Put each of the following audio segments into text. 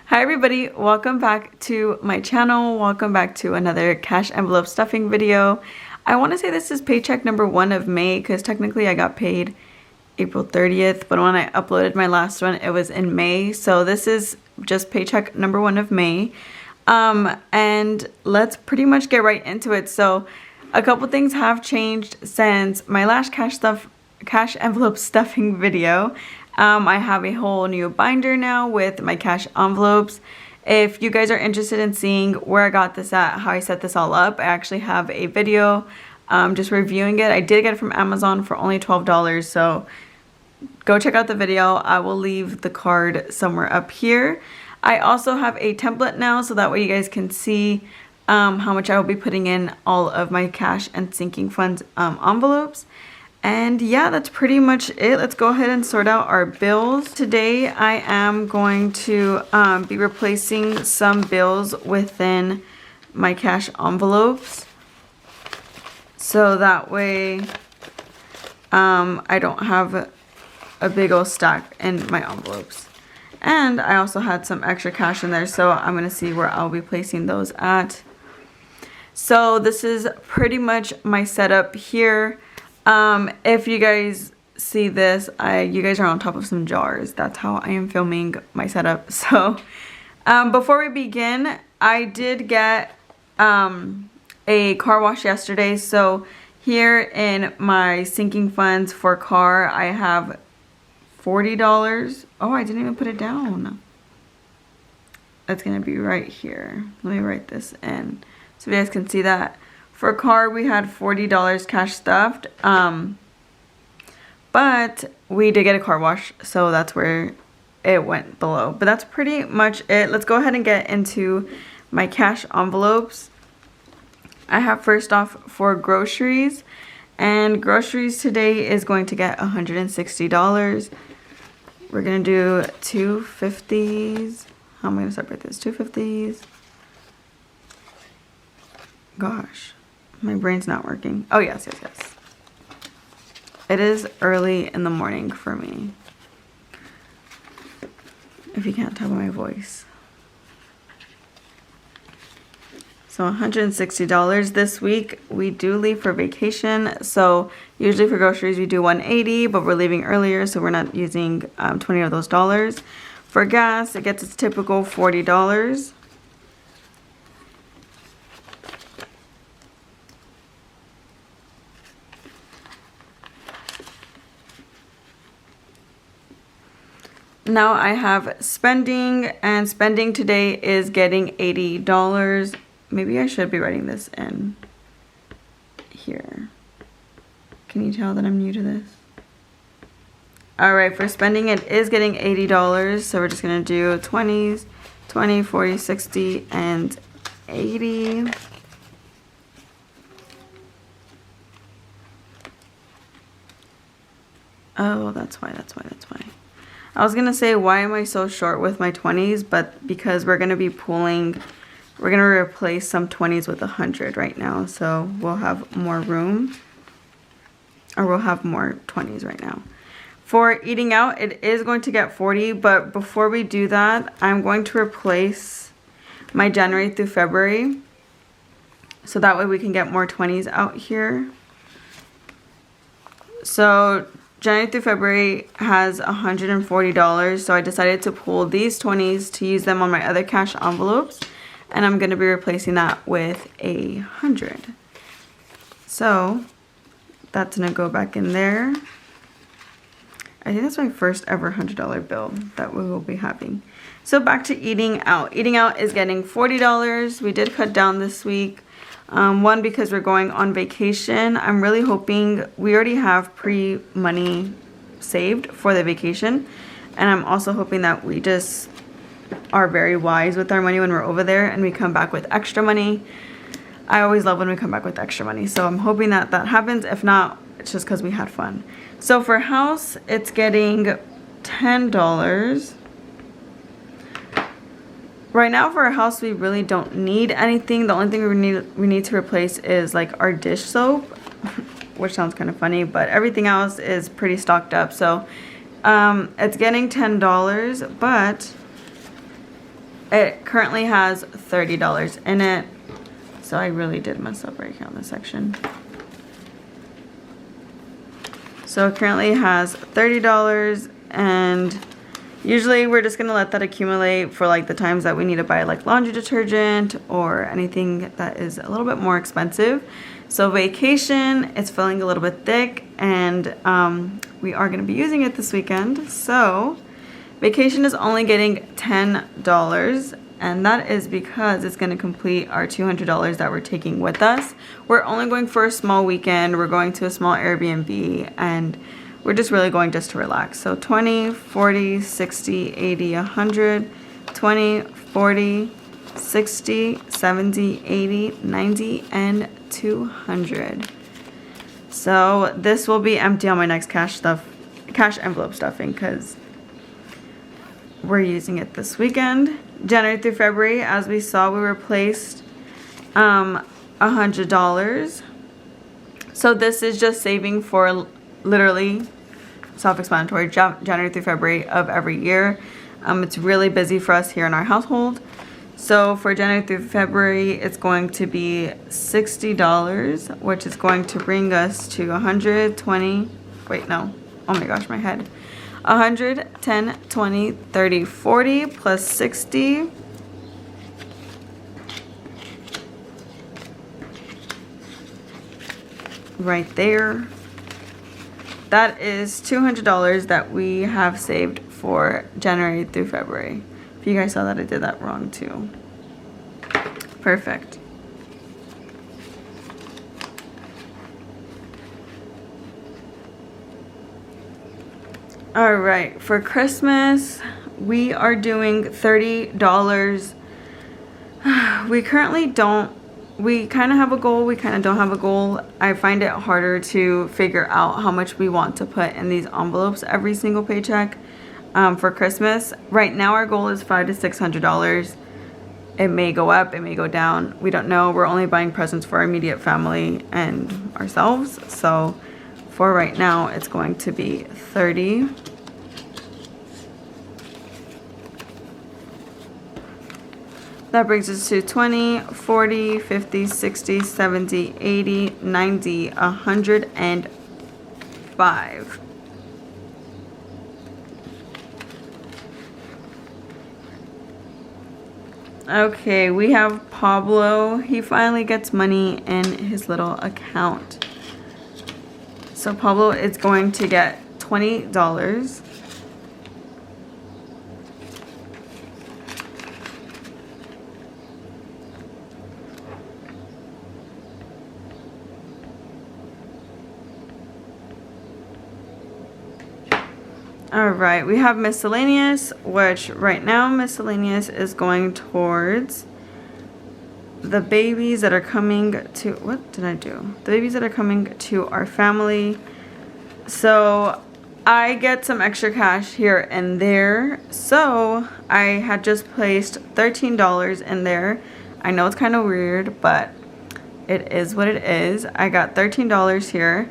Hi everybody, welcome back to my channel. Welcome back to another cash envelope stuffing video. I want to say this is paycheck number 1 of May because technically I got paid April 30th, but when I uploaded my last one it was in May. So this is just paycheck number 1 of May. And let's pretty much get right into it. So a couple things have changed since my last cash envelope stuffing video. I have a whole new binder now with my cash envelopes. If you guys are interested in seeing where I got this at, how I set this all up, I actually have a video just reviewing it. I did get it from Amazon for only $12, so go check out the video. I will leave the card somewhere up here. I also have a template now, so that way you guys can see how much I will be putting in all of my cash and sinking funds envelopes. And yeah, that's pretty much it. Let's go ahead and sort out our bills. Today I am going to be replacing some bills within my cash envelopes, so that way I don't have a big old stack in my envelopes. And I also had some extra cash in there, so I'm going to see where I'll be placing those at. So this is pretty much my setup here. If you guys see this, you guys are on top of some jars. That's how I am filming my setup. So, before we begin, I did get, a car wash yesterday. So here in my sinking funds for car, I have $40. Oh, I didn't even put it down. That's going to be right here. Let me write this in so you guys can see that. For car, we had $40 cash stuffed, but we did get a car wash, so that's where it went below. But that's pretty much it. Let's go ahead and get into my cash envelopes. I have first off for groceries, and groceries today is going to get $160. We're going to do two 50s. How am I going to separate this? Two 50s. Gosh. My brain's not working. Oh, yes. It is early in the morning for me, if you can't tell by my voice. So $160 this week. We do leave for vacation. So usually for groceries we do $180, but we're leaving earlier, so we're not using 20 of those dollars. For gas, it gets its typical $40. Now I have spending, and spending today is getting $80. Maybe I should be writing this in here. Can you tell that I'm new to this? Alright, for spending it is getting $80. So we're just going to do 20s, 20, 40, 60, and 80. Oh, that's why. I was gonna say, why am I so short with my 20s? But because we're gonna be pulling, we're gonna replace some 20s with 100 right now. So we'll have more room, or we'll have more 20s right now. For eating out, it is going to get 40, but before we do that, I'm going to replace my January through February, so that way we can get more 20s out here. So January through February has $140, so I decided to pull these 20s to use them on my other cash envelopes, and I'm going to be replacing that with 100. So that's going to go back in there. I think that's my first ever $100 bill that we will be having. So back to eating out. Eating out is getting $40. We did cut down this week. One, because we're going on vacation. I'm really hoping, we already have pre-money saved for the vacation, and I'm also hoping that we just are very wise with our money when we're over there and we come back with extra money. I always love when we come back with extra money, so I'm hoping that that happens. If not, it's just because we had fun. So for house, it's getting $10. Right now for our house, we really don't need anything. The only thing we need to replace is like our dish soap, which sounds kind of funny, but everything else is pretty stocked up. So it's getting $10, but It currently has $30 in it. So I really did mess up right here on this section. So it currently has $30, and usually we're just gonna let that accumulate for like the times that we need to buy like laundry detergent or anything that is a little bit more expensive. So vacation, it's feeling a little bit thick, and we are gonna be using it this weekend. So vacation is only getting $10, and that is because it's going to complete our $200 that we're taking with us. We're only going for a small weekend. We're going to a small Airbnb, and we're just really going just to relax. So 20, 40, 60, 80, 100, 20, 40, 60, 70, 80, 90, and 200. So this will be empty on my next cash envelope stuffing because we're using it this weekend. January through February, as we saw, we replaced $100. So this is just saving for literally self-explanatory January through February of every year. It's really busy for us here in our household. So for January through February, it's going to be $60, which is going to bring us to 120. Wait, no. Oh my gosh, my head. 100, 10, 20, 30, 40 plus 60. Right there. That is $200 that we have saved for January through February. If you guys saw that, I did that wrong too. Perfect. All right, for Christmas, we are doing $30. We currently don't, we kind of have a goal, we kind of don't have a goal. I find it harder to figure out how much we want to put in these envelopes every single paycheck for Christmas. Right now, our goal is $500 to $600. It may go up, it may go down. We don't know. We're only buying presents for our immediate family and ourselves. So for right now, it's going to be 30. That brings us to 20, 40, 50, 60, 70, 80, 90, 105. Okay, we have Pablo. He finally gets money in his little account. So Pablo is going to get $20. All right, we have Miscellaneous, which right now Miscellaneous is going towards the babies that are coming to, what did I do? The babies that are coming to our family. So I get some extra cash here and there. So I had just placed $13 in there. I know it's kind of weird, but it is what it is. I got $13 here.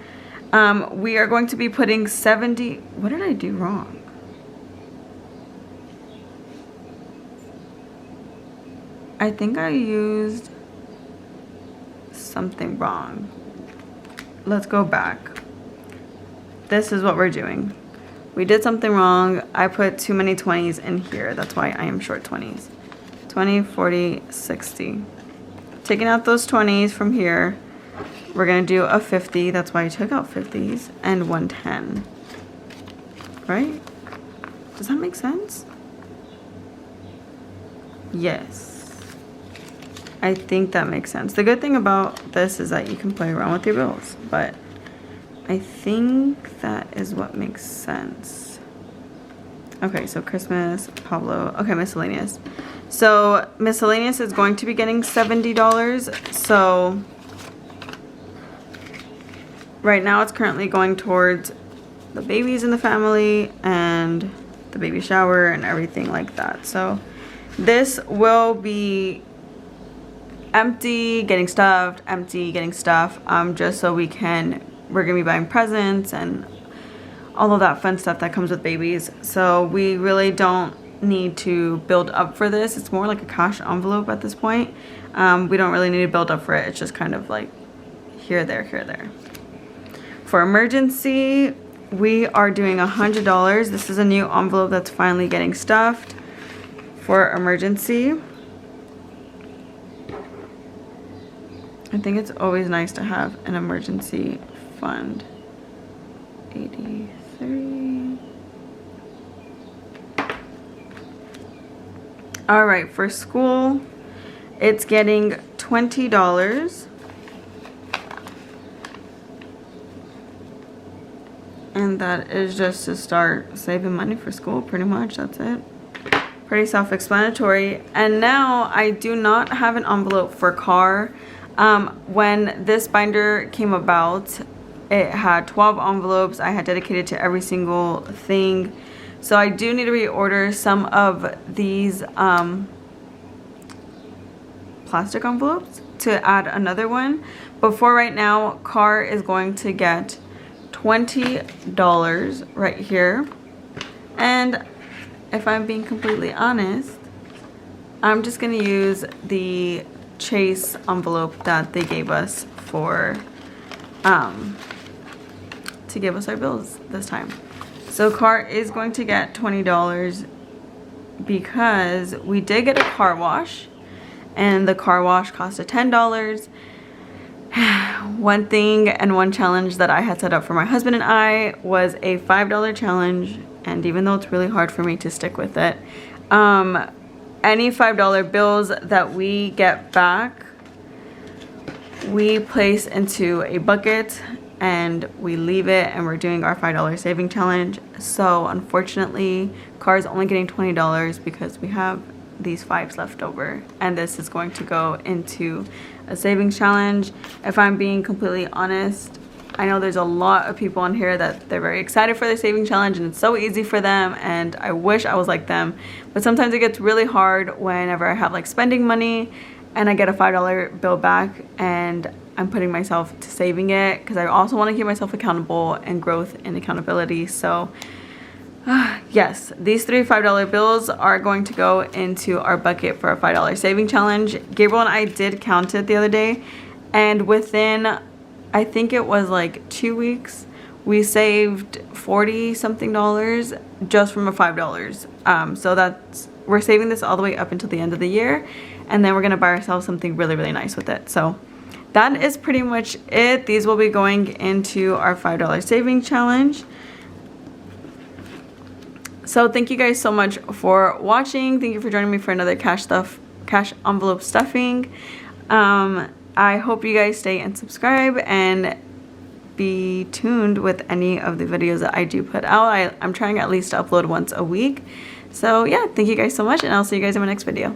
We are going to be putting 70. What did I do wrong? I think I used something wrong. Let's go back. This is what we're doing. We did something wrong. I put too many 20s in here. That's why I am short 20s. 20, 40, 60. Taking out those 20s from here. We're going to do a 50. That's why I took out 50s. And 110. Right? Does that make sense? Yes. I think that makes sense. The good thing about this is that you can play around with your bills. But I think that is what makes sense. Okay, so Christmas, Pablo. Okay, Miscellaneous. So Miscellaneous is going to be getting $70. So right now it's currently going towards the babies in the family and the baby shower and everything like that. So this will be empty, getting stuffed, empty, getting stuff, just so we're gonna be buying presents and all of that fun stuff that comes with babies. So we really don't need to build up for this. It's more like a cash envelope at this point. We don't really need to build up for it. It's just kind of like here, there, here, there. For emergency, we are doing $100. This is a new envelope that's finally getting stuffed for emergency. I think it's always nice to have an emergency fund. 83. All right, for school, it's getting $20. And that is just to start saving money for school, pretty much. That's it. Pretty self-explanatory. And now I do not have an envelope for car. When this binder came about, it had 12 envelopes I had dedicated to every single thing. So I do need to reorder some of these plastic envelopes to add another one. But for right now, car is going to get $20 right here. And if I'm being completely honest, I'm just gonna use the Chase envelope that they gave us for to give us our bills this time. So car is going to get $20 because we did get a car wash, and the car wash cost $10. One thing and one challenge that I had set up for my husband and I was a $5 challenge, and even though it's really hard for me to stick with it, any $5 bills that we get back, we place into a bucket and we leave it, and we're doing our $5 saving challenge. So unfortunately, car is only getting $20 because we have these 5s left over, and this is going to go into a savings challenge. If I'm being completely honest, I know there's a lot of people on here that they're very excited for their saving challenge and it's so easy for them, and I wish I was like them. But sometimes it gets really hard whenever I have like spending money and I get a $5 bill back and I'm putting myself to saving it, because I also want to keep myself accountable and growth and accountability. So yes, these 3 $5 bills are going to go into our bucket for a $5 saving challenge. Gabriel and I did count it the other day, and within, I think it was like 2 weeks, we saved 40 something dollars just from a $5. So that's, we're saving this all the way up until the end of the year, and then we're gonna buy ourselves something really, really nice with it. So that is pretty much it. These will be going into our $5 saving challenge. So thank you guys so much for watching. Thank you for joining me for another cash envelope stuffing. I hope you guys stay and subscribe and be tuned with any of the videos that I do put out. I'm trying at least to upload once a week. So yeah, thank you guys so much, and I'll see you guys in my next video.